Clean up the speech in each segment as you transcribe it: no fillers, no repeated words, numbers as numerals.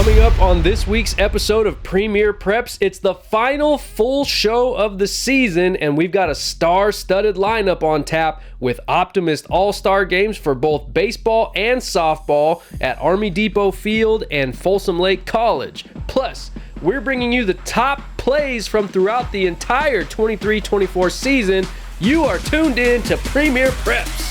Coming up on this week's episode of Premier Preps, it's the final full show of the season, and we've got a star-studded lineup on tap with Optimist All-Star games for both baseball and softball at Army Depot Field and Folsom Lake College. Plus, we're bringing you the top plays from throughout the entire 23-24 season. You are tuned in to Premier Preps.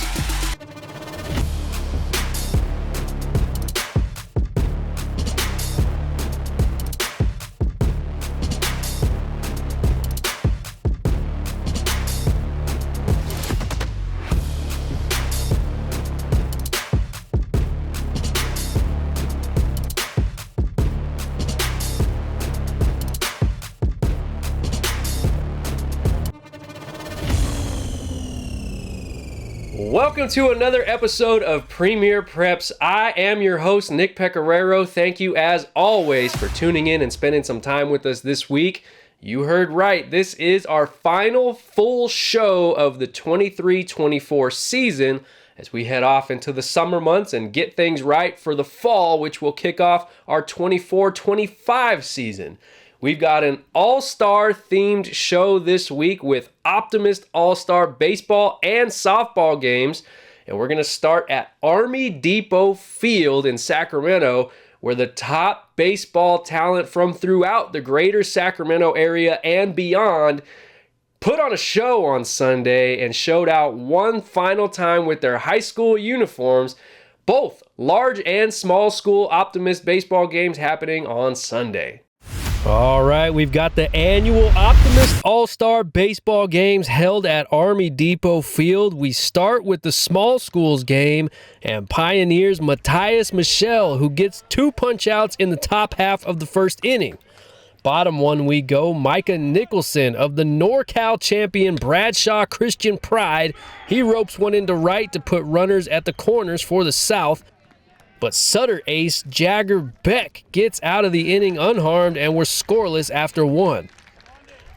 Welcome to another episode of Premier Preps. I am your host, Nick Pecoraro. Thank you, as always, for tuning in and spending some time with us this week. You heard right. This is our final full show of the 23-24 season as we head off into the summer months and get things right for the fall, which will kick off our 24-25 season. We've got an all-star themed show this week with Optimist All-Star baseball and softball games. And we're going to start at Army Depot Field in Sacramento, where the top baseball talent from throughout the greater Sacramento area and beyond put on a show on Sunday and showed out one final time with their high school uniforms. Both large and small school Optimist baseball games happening on Sunday. All right, we've got the annual Optimist All-Star baseball games held at Army Depot Field. We start with the small schools game and Pioneers' Matthias Michel, who gets 2 punch-outs in the top half of the first inning. Bottom one we go, Micah Nicholson of the NorCal champion Bradshaw Christian Pride. He ropes one into right to put runners at the corners for the South. But Sutter ace Jagger Beck gets out of the inning unharmed, and we're scoreless after one.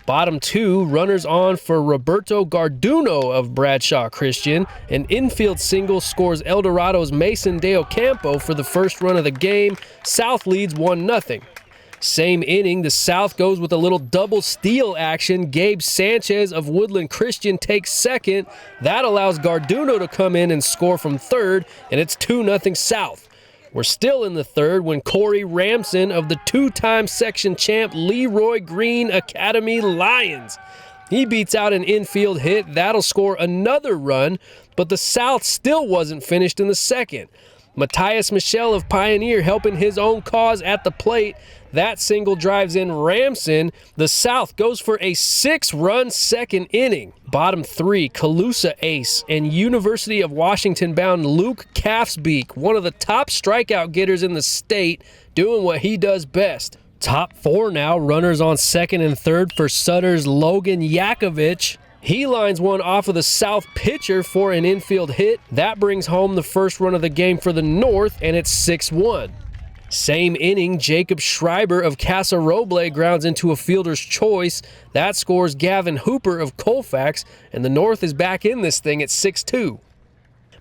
Bottom two, runners on for Roberto Garduno of Bradshaw Christian. An infield single scores El Dorado's Mason De Ocampo for the first run of the game. South leads 1-0. Same inning, the South goes with a little double steal action. Gabe Sanchez of Woodland Christian takes second. That allows Garduno to come in and score from third, and it's 2-0 South. We're still in the third when Corey Ramson of the two-time section champ Leroy Green Academy Lions. He beats out an infield hit. That'll score another run, but the South still wasn't finished in the second. Matthias Michel of Pioneer helping his own cause at the plate. That single drives in Ramson. The South goes for a 6-run second inning. Bottom three, Calusa ace and University of Washington-bound Luke Calfsbeek, one of the top strikeout getters in the state, doing what he does best. Top four now, runners on second and third for Sutter's Logan Yakovich. He lines one off of the South pitcher for an infield hit. That brings home the first run of the game for the North, and it's 6-1. Same inning, Jacob Schreiber of Casa Roble grounds into a fielder's choice. That scores Gavin Hooper of Colfax, and the North is back in this thing at 6-2.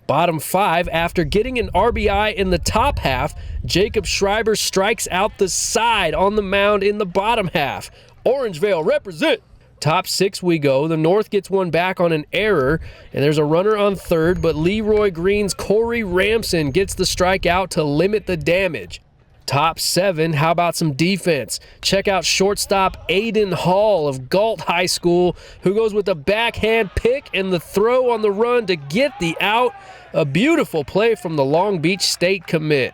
Bottom five, after getting an RBI in the top half, Jacob Schreiber strikes out the side on the mound in the bottom half. Orangevale represent! Top six we go. The North gets one back on an error, and there's a runner on third, but Leroy Green's Corey Ramson gets the strikeout to limit the damage. Top seven, how about some defense? Check out shortstop Aiden Hall of Galt High School, who goes with a backhand pick and the throw on the run to get the out. A beautiful play from the Long Beach State commit.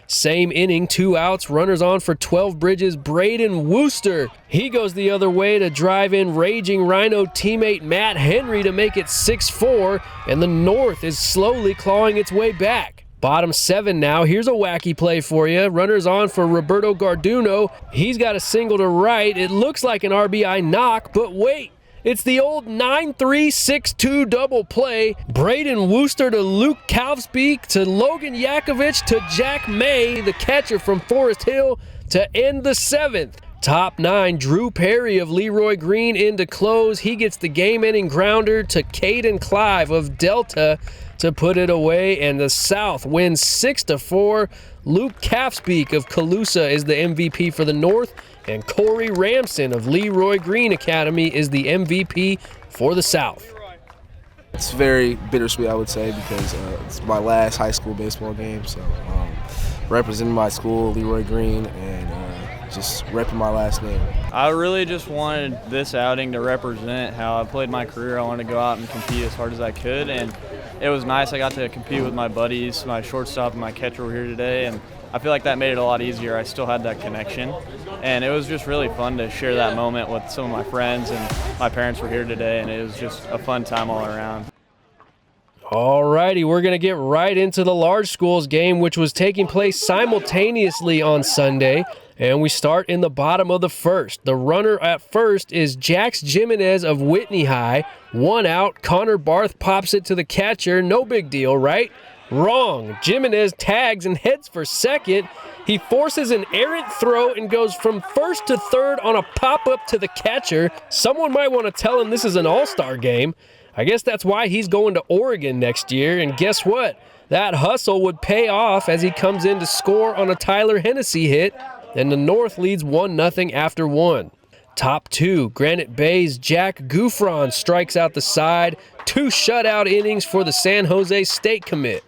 Same inning, 2 outs, runners on for 12 Bridges, Braden Wooster. He goes the other way to drive in raging Rhino teammate Matt Henry to make it 6-4, and the North is slowly clawing its way back. Bottom seven now. Here's a wacky play for you. Runners on for Roberto Garduno. He's got a single to right. It looks like an RBI knock, but wait. It's the old 9-3-6-2 double play. Braden Wooster to Luke Calfsbeek to Logan Yakovich to Jack May, the catcher from Forest Hill, to end the seventh. Top nine, Drew Perry of Leroy Green in to close. He gets the game-ending grounder to Caden Clive of Delta to put it away, and the South wins 6-4. Luke Calfsbeek of Colusa is the MVP for the North, and Corey Ramson of Leroy Green Academy is the MVP for the South. It's very bittersweet, I would say, because it's my last high school baseball game. So representing my school, Leroy Green, and just repping my last name. I really just wanted this outing to represent how I played my career. I wanted to go out and compete as hard as I could, and it was nice. I got to compete with my buddies. My shortstop and my catcher were here today, and I feel like that made it a lot easier. I still had that connection, and it was just really fun to share that moment with some of my friends, and my parents were here today, and it was just a fun time all around. All righty, we're going to get right into the large schools game, which was taking place simultaneously on Sunday, and we start in the bottom of the first. The runner at first is Jax Jimenez of Whitney High. 1 out, Connor Barth pops it to the catcher. No big deal, right? Wrong. Jimenez tags and heads for second. He forces an errant throw and goes from first to third on a pop-up to the catcher. Someone might want to tell him this is an all-star game. I guess that's why he's going to Oregon next year, and guess what? That hustle would pay off as he comes in to score on a Tyler Hennessy hit, and the North leads 1-0 after 1. Top 2, Granite Bay's Jack Gouffron strikes out the side. 2 shutout innings for the San Jose State commit.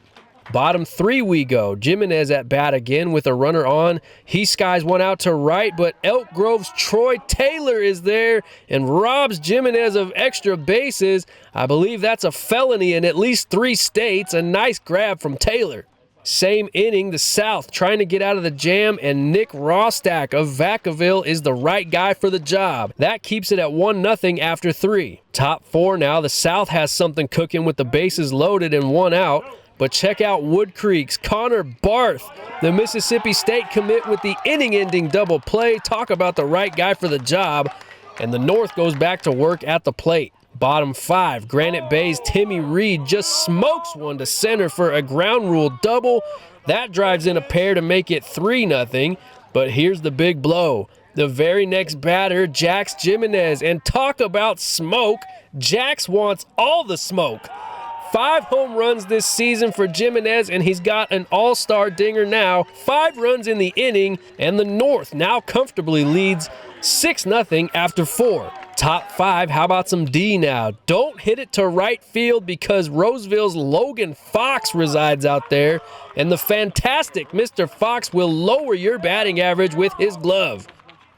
Bottom 3 we go. Jimenez at bat again with a runner on. He skies one out to right, but Elk Grove's Troy Taylor is there and robs Jimenez of extra bases. I believe that's a felony in at least 3 states. A nice grab from Taylor. Same inning, the South trying to get out of the jam, and Nick Rostack of Vacaville is the right guy for the job. That keeps it at 1-0 after 3. Top 4 now, the South has something cooking with the bases loaded and 1 out. But check out Wood Creek's Connor Barth, the Mississippi State commit with the inning-ending double play. Talk about the right guy for the job. And the North goes back to work at the plate. Bottom 5, Granite Bay's Timmy Reed just smokes one to center for a ground rule double. That drives in a pair to make it 3-0. But here's the big blow. The very next batter, Jax Jimenez. And talk about smoke. Jax wants all the smoke. 5 home runs this season for Jimenez, and he's got an all-star dinger now. 5 runs in the inning, and the North now comfortably leads 6-0 after 4. Top 5, how about some D now? Don't hit it to right field because Roseville's Logan Fox resides out there, and the fantastic Mr. Fox will lower your batting average with his glove.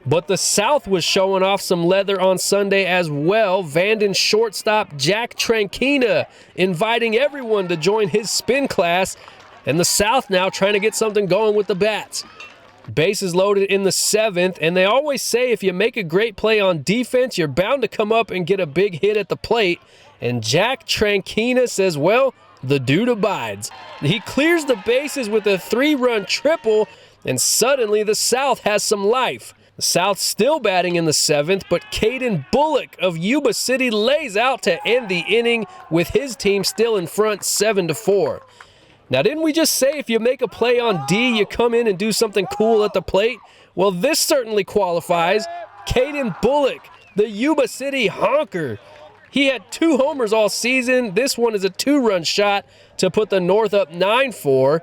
But the South was showing off some leather on Sunday as well. Vanden shortstop Jack Tranquina inviting everyone to join his spin class. And the South now trying to get something going with the bats. Bases loaded in the 7th, and they always say if you make a great play on defense, you're bound to come up and get a big hit at the plate. And Jack Tranquina says, well, the dude abides. He clears the bases with a 3-run triple, and suddenly the South has some life. The South still batting in the 7th, but Caden Bullock of Yuba City lays out to end the inning with his team still in front 7-4. Now, didn't we just say if you make a play on D, you come in and do something cool at the plate? Well, this certainly qualifies. Caden Bullock, the Yuba City honker. He had 2 homers all season. This one is a 2-run shot to put the North up 9-4.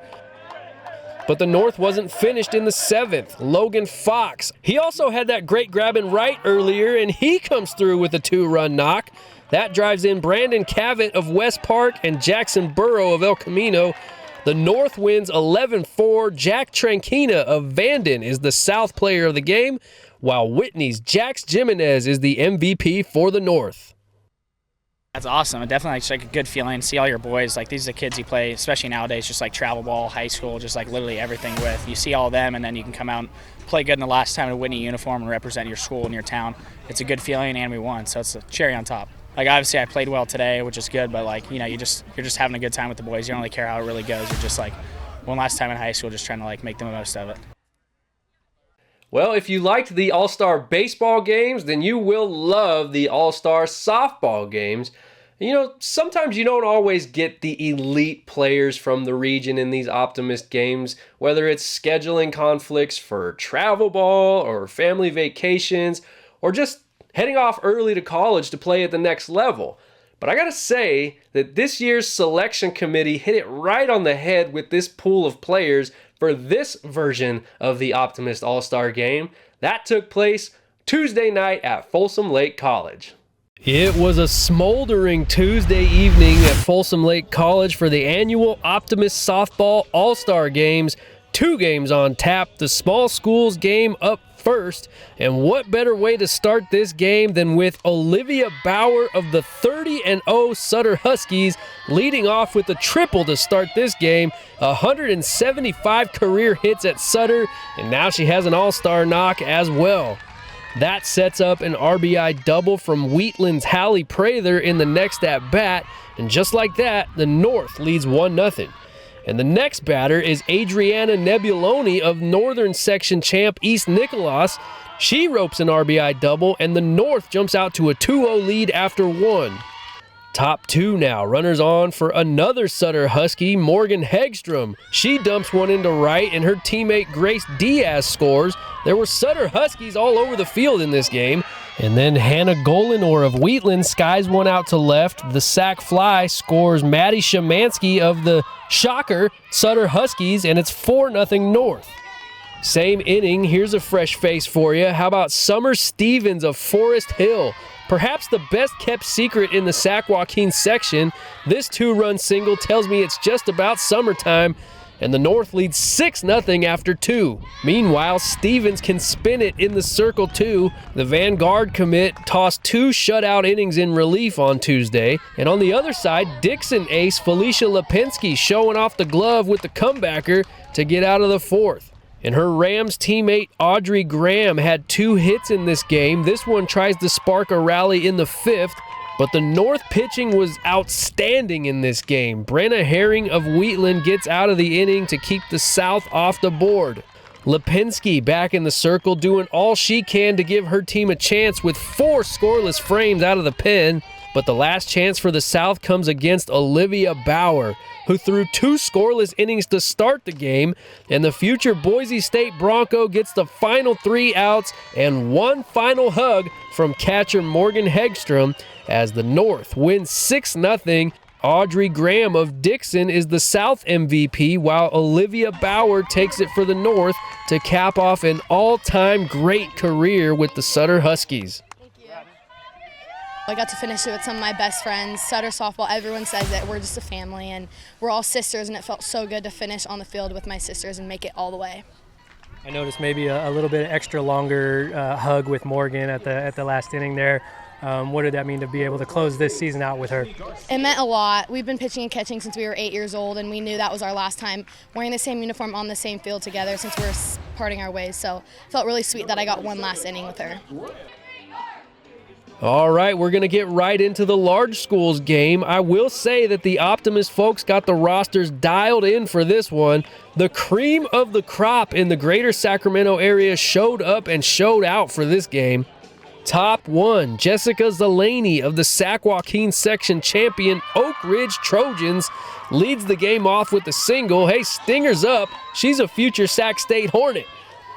But the North wasn't finished in the 7th. Logan Fox. He also had that great grab and right earlier, and he comes through with a 2-run knock. That drives in Brandon Cavett of West Park and Jackson Burrow of El Camino. The North wins 11-4. Jack Tranquina of Vanden is the South player of the game, while Whitney's Jax Jimenez is the MVP for the North. That's awesome. It definitely it's like a good feeling. See all your boys, like these are the kids you play, especially nowadays, just like travel ball, high school, just like literally everything with. You see all of them, and then you can come out and play good in the last time in a Whitney uniform and represent your school and your town. It's a good feeling, and we won, so it's a cherry on top. Like obviously I played well today, which is good, but like you're just having a good time with the boys. You don't really care how it really goes. You're just like one last time in high school, just trying to like make the most of it. Well, if you liked the All-Star baseball games, then you will love the All-Star softball games. You know, sometimes you don't always get the elite players from the region in these Optimist games, whether it's scheduling conflicts for travel ball or family vacations, or just heading off early to college to play at the next level. But I gotta say that this year's selection committee hit it right on the head with this pool of players for this version of the Optimist All-Star game. That took place Tuesday night at Folsom Lake College. It was a smoldering Tuesday evening at Folsom Lake College for the annual Optimist Softball All-Star Games. 2 games on tap, the small schools game up first. And what better way to start this game than with Olivia Bauer of the 30-0 Sutter Huskies leading off with a triple to start this game. 175 career hits at Sutter, and now she has an all-star knock as well. That sets up an RBI double from Wheatland's Hallie Prather in the next at-bat, and just like that, the North leads 1-0. And the next batter is Adriana Nebuloni of Northern Section champ East Nicholas. She ropes an RBI double, and the North jumps out to a 2-0 lead after 1. Top 2 now, runners on for another Sutter Husky, Morgan Hegstrom. She dumps one into right, and her teammate Grace Diaz scores. There were Sutter Huskies all over the field in this game. And then Hannah Golinor of Wheatland skies one out to left. The sac fly scores Maddie Shemansky of the Shocker Sutter Huskies, and it's 4-0 North. Same inning, here's a fresh face for you. How about Summer Stevens of Forest Hill? Perhaps the best-kept secret in the Sac Joaquin section. This 2-run single tells me it's just about summertime, and the North leads 6-0 after 2. Meanwhile, Stevens can spin it in the circle too. The Vanguard commit tossed 2 shutout innings in relief on Tuesday. And on the other side, Dixon ace Felicia Lipinski showing off the glove with the comebacker to get out of the 4th. And her Rams teammate Audrey Graham had 2 hits in this game. This one tries to spark a rally in the 5th, but the North pitching was outstanding in this game. Brenna Herring of Wheatland gets out of the inning to keep the South off the board. Lipinski back in the circle doing all she can to give her team a chance with 4 scoreless frames out of the pen. But the last chance for the South comes against Olivia Bauer, who threw 2 scoreless innings to start the game, and the future Boise State Bronco gets the final 3 outs and 1 final hug from catcher Morgan Hegstrom as the North wins 6-0. Audrey Graham of Dixon is the South MVP, while Olivia Bauer takes it for the North to cap off an all-time great career with the Sutter Huskies. I got to finish it with some of my best friends. Sutter softball, everyone says that we're just a family and we're all sisters, and it felt so good to finish on the field with my sisters and make it all the way. I noticed maybe a little bit extra longer hug with Morgan at the last inning there. What did that mean to be able to close this season out with her? It meant a lot. We've been pitching and catching since we were 8 years old, and we knew that was our last time wearing the same uniform on the same field together since we were parting our ways. So it felt really sweet that I got one last inning with her. All right, we're going to get right into the large schools game. I will say that the Optimist folks got the rosters dialed in for this one. The cream of the crop in the greater Sacramento area showed up and showed out for this game. Top 1, Jessica Zelani of the Sac Joaquin section champion Oak Ridge Trojans leads the game off with a single. Hey, Stinger's up. She's a future Sac State Hornet.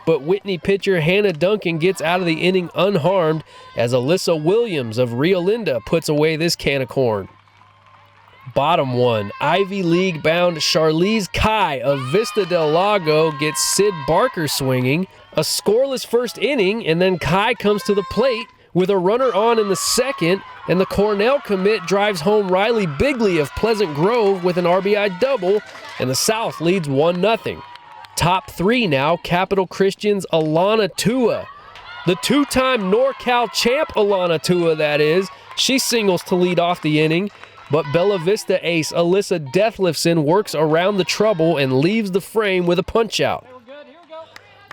But Whitney pitcher Hannah Duncan gets out of the inning unharmed as Alyssa Williams of Rio Linda puts away this can of corn. Bottom 1, Ivy League-bound Charlize Kai of Vista del Lago gets Sid Barker swinging. A scoreless first inning, and then Kai comes to the plate with a runner on in the second, and the Cornell commit drives home Riley Bigley of Pleasant Grove with an RBI double, and the South leads 1-0. Top 3 now, Capital Christian's Alana Tua. The 2-time NorCal champ Alana Tua, that is. She singles to lead off the inning, but Bella Vista ace Alyssa Deathlifson works around the trouble and leaves the frame with a punch-out.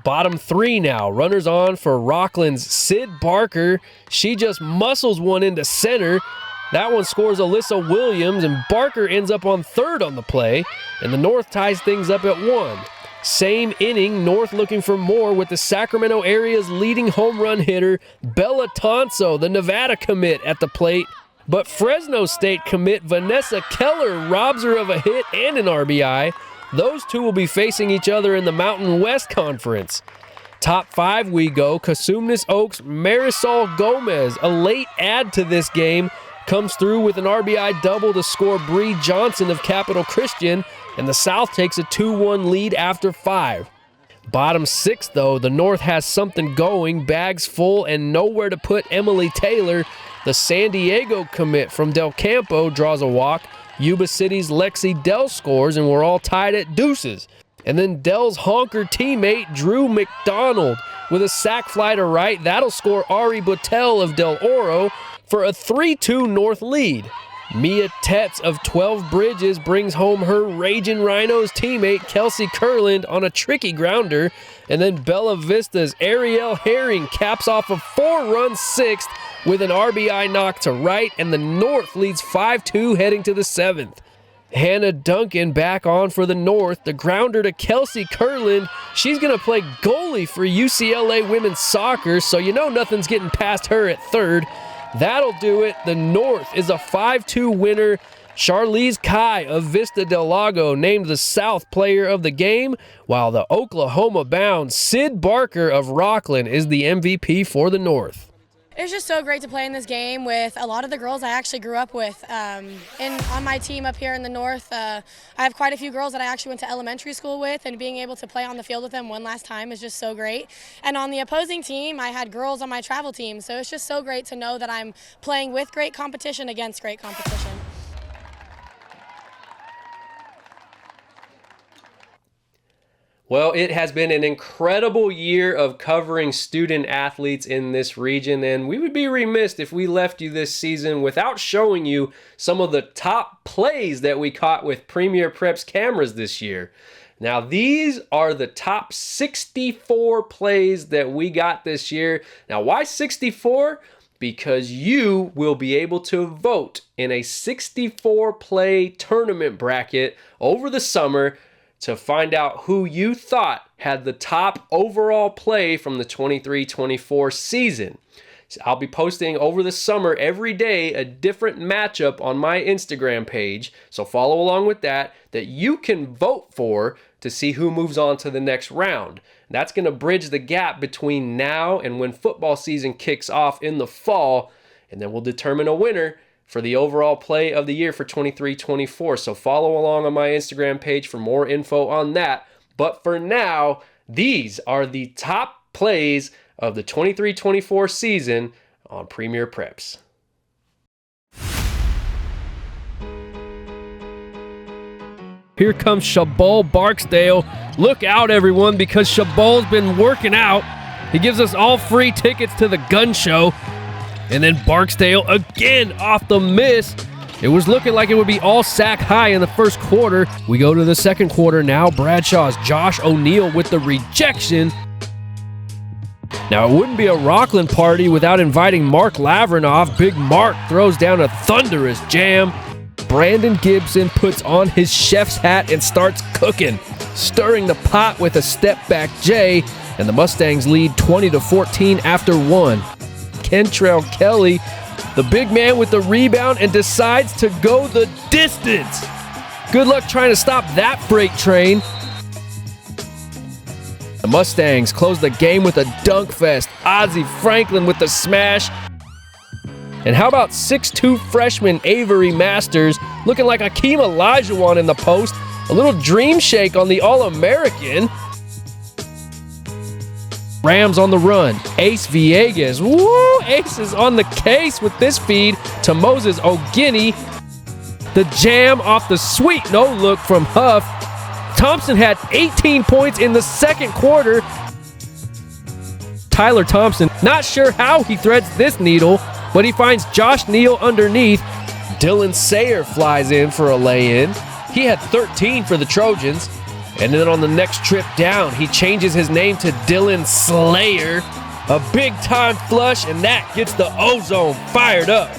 Bottom 3 now, runners on for Rockland's Sid Barker. She just muscles one into center. That one scores Alyssa Williams, and Barker ends up on third on the play, and the North ties things up at 1. Same inning, North looking for more with the Sacramento area's leading home run hitter, Bella Tonso, the Nevada commit, at the plate. But Fresno State commit Vanessa Keller robs her of a hit and an RBI. Those two will be facing each other in the Mountain West Conference. Top 5 we go. Cosumnes Oaks Marisol Gomez, a late add to this game, comes through with an RBI double to score Bree Johnson of Capital Christian, and the South takes a 2-1 lead after 5. Bottom 6, though, the North has something going, bags full and nowhere to put Emily Taylor. The San Diego commit from Del Campo draws a walk. Yuba City's Lexi Dell scores, and we're all tied at deuces. And then Dell's honker teammate, Drew McDonald, with a sac fly to right. That'll score Ari Buttel of Del Oro for a 3-2 North lead. Mia Tetz of 12 Bridges brings home her Ragin' Rhinos teammate Kelsey Kurland on a tricky grounder, and then Bella Vista's Ariel Herring caps off a 4-run 6th with an RBI knock to right, and the North leads 5-2 heading to the 7th. Hannah Duncan back on for the North, the grounder to Kelsey Kurland. She's going to play goalie for UCLA women's soccer, so you know nothing's getting past her at third. That'll do it. The North is a 5-2 winner. Charlize Kai of Vista Del Lago named the South player of the game, while the Oklahoma-bound Sid Barker of Rockland is the MVP for the North. It was just so great to play in this game with a lot of the girls I actually grew up with. On my team up here in the North, I have quite a few girls that I actually went to elementary school with, and being able to play on the field with them one last time is just so great. And on the opposing team, I had girls on my travel team, so it's just so great to know that I'm playing with great competition against great competition. Well, it has been an incredible year of covering student athletes in this region, and we would be remiss if we left you this season without showing you some of the top plays that we caught with Premier Preps cameras this year. Now, these are the top 64 plays that we got this year. Now, why 64? Because you will be able to vote in a 64-play tournament bracket over the summer to find out who you thought had the top overall play from the 23-24 season. So I'll be posting over the summer every day a different matchup on my Instagram page, so follow along with that you can vote for to see who moves on to the next round. That's going to bridge the gap between now and when football season kicks off in the fall, and then we'll determine a winner for the overall play of the year for 23-24. So follow along on my Instagram page for more info on that. But for now, these are the top plays of the 23-24 season on Premier Preps. Here comes Shabal Barksdale. Look out, everyone, because Shabal's been working out. He gives us all free tickets to the gun show. And then Barksdale again off the miss. It was looking like it would be all sack high in the first quarter. We go to the second quarter now. Bradshaw's Josh O'Neal with the rejection. Now, it wouldn't be a Rockland party without inviting Mark Lavrinoff. Big Mark throws down a thunderous jam. Brandon Gibson puts on his chef's hat and starts cooking, stirring the pot with a step-back J, and the Mustangs lead 20-14 after one. Kentrell Kelly, the big man with the rebound, and decides to go the distance. Good luck trying to stop that freight train. The Mustangs close the game with a dunk fest. Ozzie Franklin with the smash. And how about 6'2" freshman Avery Masters looking like Akeem Olajuwon in the post. A little dream shake on the All-American. Rams on the run. Ace Villegas. Woo! Ace is on the case with this feed to Moses O'Guiney. The jam off the sweet no-look from Huff. Thompson had 18 points in the second quarter. Tyler Thompson, not sure how he threads this needle, but he finds Josh Neal underneath. Dylan Sayer flies in for a lay-in. He had 13 for the Trojans. And then on the next trip down, he changes his name to Dylan Slayer. A big-time flush, and that gets the Ozone fired up.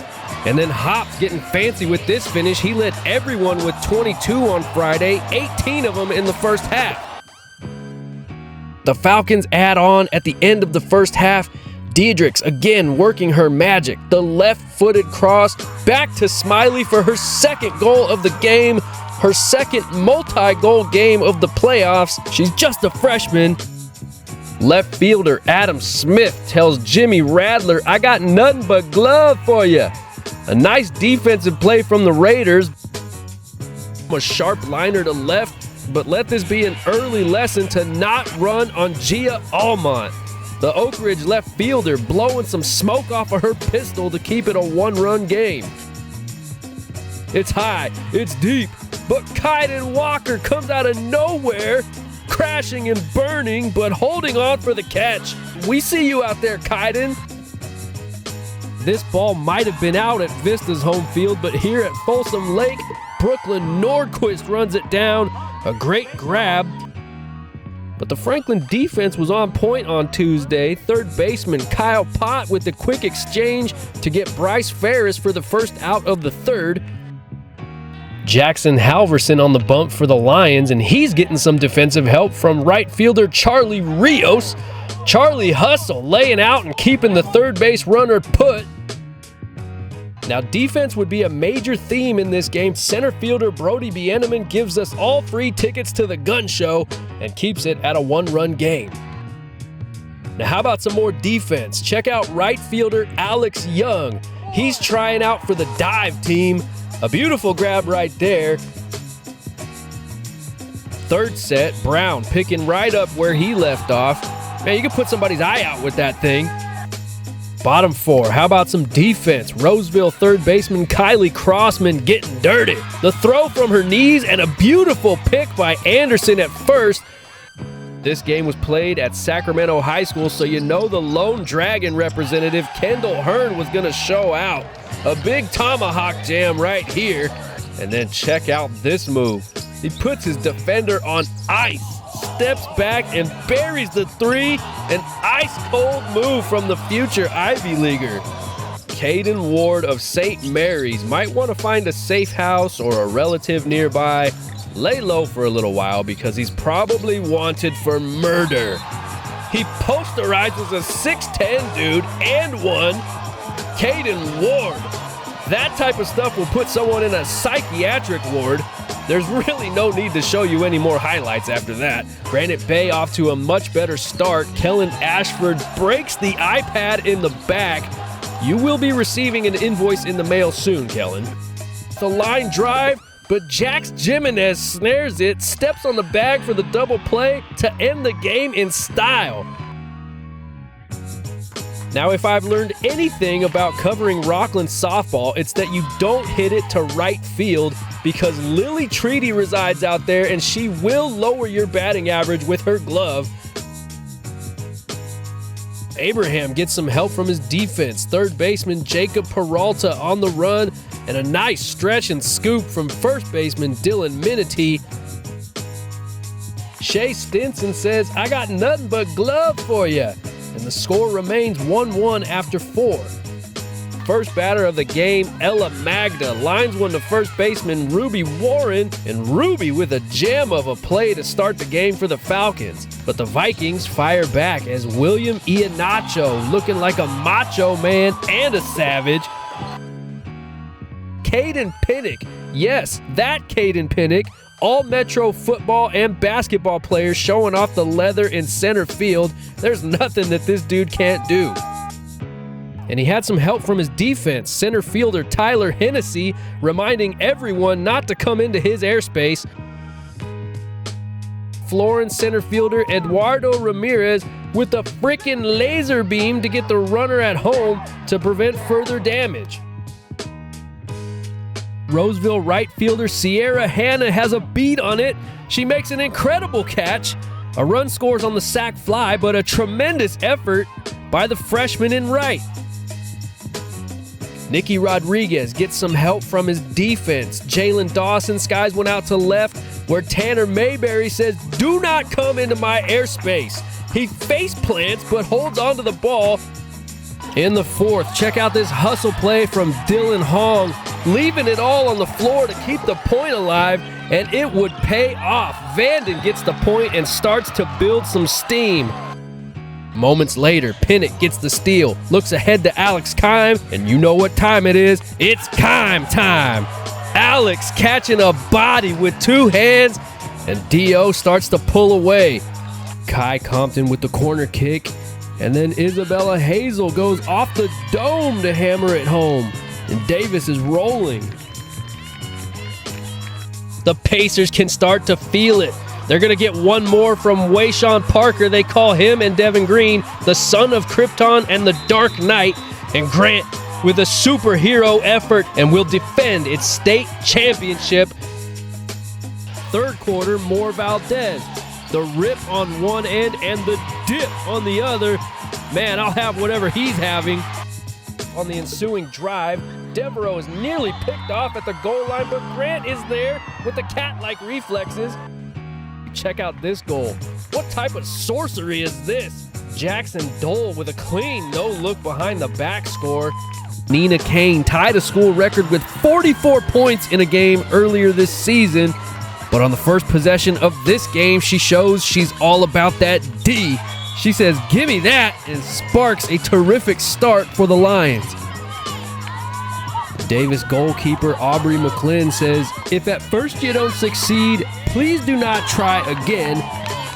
And then Hops getting fancy with this finish. He led everyone with 22 on Friday, 18 of them in the first half. The Falcons add on at the end of the first half. Diedrichs again working her magic. The left-footed cross back to Smiley for her second goal of the game. Her second multi-goal game of the playoffs. She's just a freshman. Left fielder Adam Smith tells Jimmy Radler, "I got nothing but glove for you." A nice defensive play from the Raiders. A sharp liner to left, but let this be an early lesson to not run on Gia Almont. The Oak Ridge left fielder blowing some smoke off of her pistol to keep it a one-run game. It's high, it's deep, but Kaiden Walker comes out of nowhere, crashing and burning, but holding on for the catch. We see you out there, Kaiden. This ball might have been out at Vista's home field, but here at Folsom Lake, Brooklyn Nordquist runs it down. A great grab. But the Franklin defense was on point on Tuesday. Third baseman Kyle Pott with the quick exchange to get Bryce Ferris for the first out of the third. Jackson Halverson on the bump for the Lions, and he's getting some defensive help from right fielder Charlie Rios. Charlie Hustle laying out and keeping the third base runner put. Now, defense would be a major theme in this game. Center fielder Brody Bieneman gives us all free tickets to the gun show and keeps it at a one-run game. Now, how about some more defense? Check out right fielder Alex Young. He's trying out for the dive team. A beautiful grab right there. Third set, Brown picking right up where he left off. Man, you can put somebody's eye out with that thing. Bottom four, how about some defense? Roseville third baseman Kylie Crossman getting dirty. The throw from her knees and a beautiful pick by Anderson at first. This game was played at Sacramento High School, so you know the Lone Dragon representative, Kendall Hearn, was going to show out. A big tomahawk jam right here. And then check out this move. He puts his defender on ice, steps back and buries the three. An ice-cold move from the future Ivy Leaguer. Caden Ward of St. Mary's might want to find a safe house or a relative nearby. Lay low for a little while because he's probably wanted for murder. He posterizes a 6'10" dude and one. Caden Ward. That type of stuff will put someone in a psychiatric ward. There's really no need to show you any more highlights after that. Granite Bay off to a much better start. Kellen Ashford breaks the iPad in the back. You will be receiving an invoice in the mail soon, Kellen. The line drive, but Jax Jimenez snares it, steps on the bag for the double play to end the game in style. Now, if I've learned anything about covering Rockland softball, it's that you don't hit it to right field because Lily Treaty resides out there and she will lower your batting average with her glove. Abraham gets some help from his defense. Third baseman Jacob Peralta on the run and a nice stretch and scoop from first baseman Dylan Minity. Shea Stinson says, "I got nothing but glove for you." And the score remains 1-1 after 4. First batter of the game, Ella Magda, lines one to first baseman Ruby Warren, and Ruby with a gem of a play to start the game for the Falcons. But the Vikings fire back as William Iannacho, looking like a macho man and a savage. Caden Pinnock, yes, that Caden Pinnock, all-Metro football and basketball players showing off the leather in center field. There's nothing that this dude can't do. And he had some help from his defense. Center fielder Tyler Hennessy reminding everyone not to come into his airspace. Florence center fielder Eduardo Ramirez with a frickin' laser beam to get the runner at home to prevent further damage. Roseville right fielder Sierra Hanna has a beat on it. She makes an incredible catch. A run scores on the sac fly, but a tremendous effort by the freshman in right. Nicky Rodriguez gets some help from his defense. Jalen Dawson skies one out to left, where Tanner Mayberry says, "Do not come into my airspace." He face plants, but holds onto the ball. In the fourth, check out this hustle play from Dylan Hong, leaving it all on the floor to keep the point alive, and it would pay off. Vanden gets the point and starts to build some steam. Moments later, Pinnock gets the steal, looks ahead to Alex Kime, and you know what time it is. It's Kime time. Alex catching a body with two hands, and D.O. starts to pull away. Kai Compton with the corner kick, and then Isabella Hazel goes off the dome to hammer it home. And Davis is rolling. The Pacers can start to feel it. They're going to get one more from Wayshawn Parker. They call him and Devin Green the son of Krypton and the Dark Knight. And Grant with a superhero effort and will defend its state championship. Third quarter, more Valdez. The rip on one end and the dip on the other. Man, I'll have whatever he's having. On the ensuing drive, Devereaux is nearly picked off at the goal line, but Grant is there with the cat-like reflexes. Check out this goal. What type of sorcery is this? Jackson Dole with a clean no-look behind the back score. Nina Kane tied a school record with 44 points in a game earlier this season. But on the first possession of this game, she shows she's all about that D. She says, "Give me that," and sparks a terrific start for the Lions. Davis goalkeeper Aubrey McClin says, "If at first you don't succeed, please do not try again."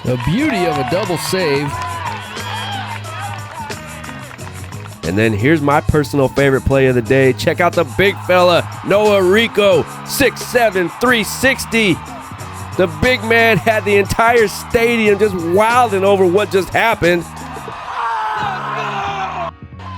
The beauty of a double save. And then here's my personal favorite play of the day. Check out the big fella, Noah Rico, 6'7", 360. The big man had the entire stadium just wilding over what just happened.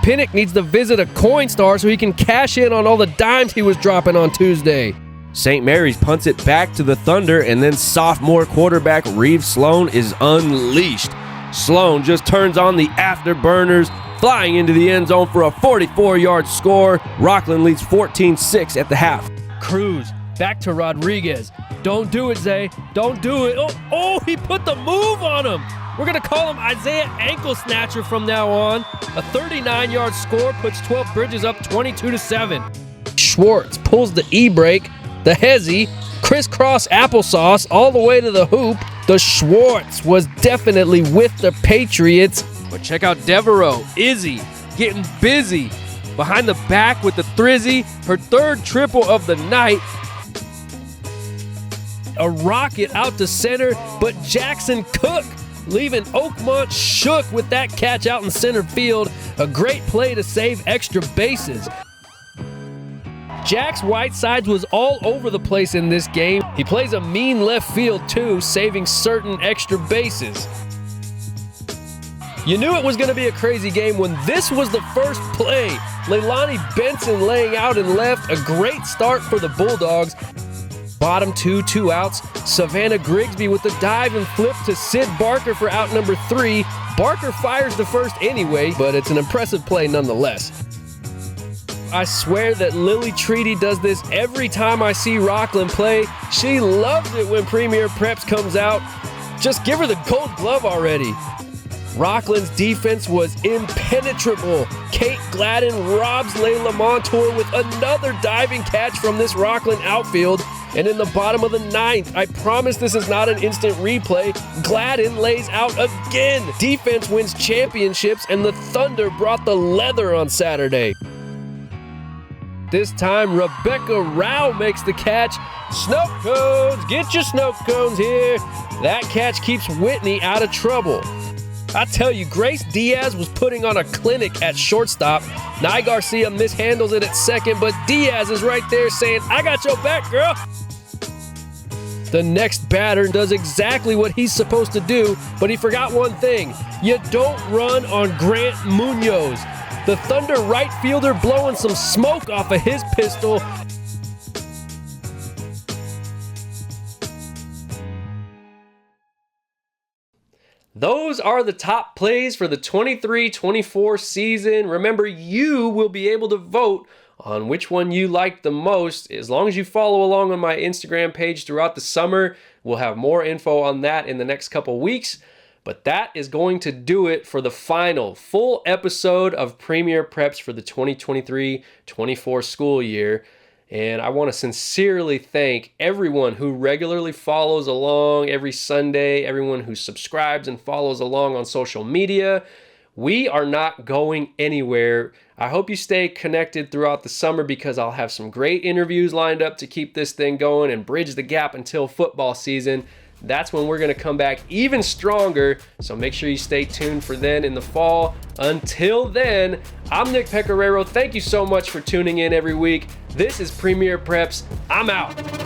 Pinnock needs to visit a Coinstar so he can cash in on all the dimes he was dropping on Tuesday. St. Mary's punts it back to the Thunder, and then sophomore quarterback Reeve Sloan is unleashed. Sloan just turns on the afterburners, flying into the end zone for a 44-yard score. Rockland leads 14-6 at the half. Cruz back to Rodriguez. Don't do it, Zay. Don't do it. Oh, he put the move on him. We're going to call him Isaiah Ankle Snatcher from now on. A 39-yard score puts 12 Bridges up 22-7. Schwartz pulls the E-brake, the hezzy, crisscross applesauce all the way to the hoop. The Schwartz was definitely with the Patriots. But check out Devereaux, Izzy, getting busy. Behind the back with the Thrizzy, her third triple of the night. A rocket out to center, but Jackson Cook leaving Oakmont shook with that catch out in center field. A great play to save extra bases. Jax Whitesides was all over the place in this game. He plays a mean left field too, saving certain extra bases. You knew it was going to be a crazy game when this was the first play. Leilani Benson laying out in left. A great start for the Bulldogs. Bottom two outs. Savannah Grigsby with the dive and flip to Sid Barker for out number 3. Barker fires the first anyway, but it's an impressive play nonetheless. I swear that Lily Treaty does this every time I see Rockland play. She loves it when Premier Preps comes out. Just give her the gold glove already. Rockland's defense was impenetrable. Kate Gladden robs Layla Montour with another diving catch from this Rockland outfield. And in the bottom of the 9th, I promise this is not an instant replay, Gladden lays out again. Defense wins championships, and the Thunder brought the leather on Saturday. This time, Rebecca Rao makes the catch. Snow cones, get your snow cones here. That catch keeps Whitney out of trouble. I tell you, Grace Diaz was putting on a clinic at shortstop. Nye Garcia mishandles it at second, but Diaz is right there saying, "I got your back, girl." The next batter does exactly what he's supposed to do, but he forgot one thing. You don't run on Grant Munoz. The Thunder right fielder blowing some smoke off of his pistol. Those are the top plays for the 23-24 season. Remember, you will be able to vote on which one you like the most. As long as you follow along on my Instagram page throughout the summer, we'll have more info on that in the next couple weeks. But that is going to do it for the final full episode of Premier Preps for the 2023-24 school year. And I want to sincerely thank everyone who regularly follows along every Sunday, everyone who subscribes and follows along on social media. We are not going anywhere. I hope you stay connected throughout the summer because I'll have some great interviews lined up to keep this thing going and bridge the gap until football season. That's when we're going to come back even stronger. So make sure you stay tuned for then in the fall. Until then, I'm Nick Pecoraro. Thank you so much for tuning in every week. This is Premier Preps. I'm out.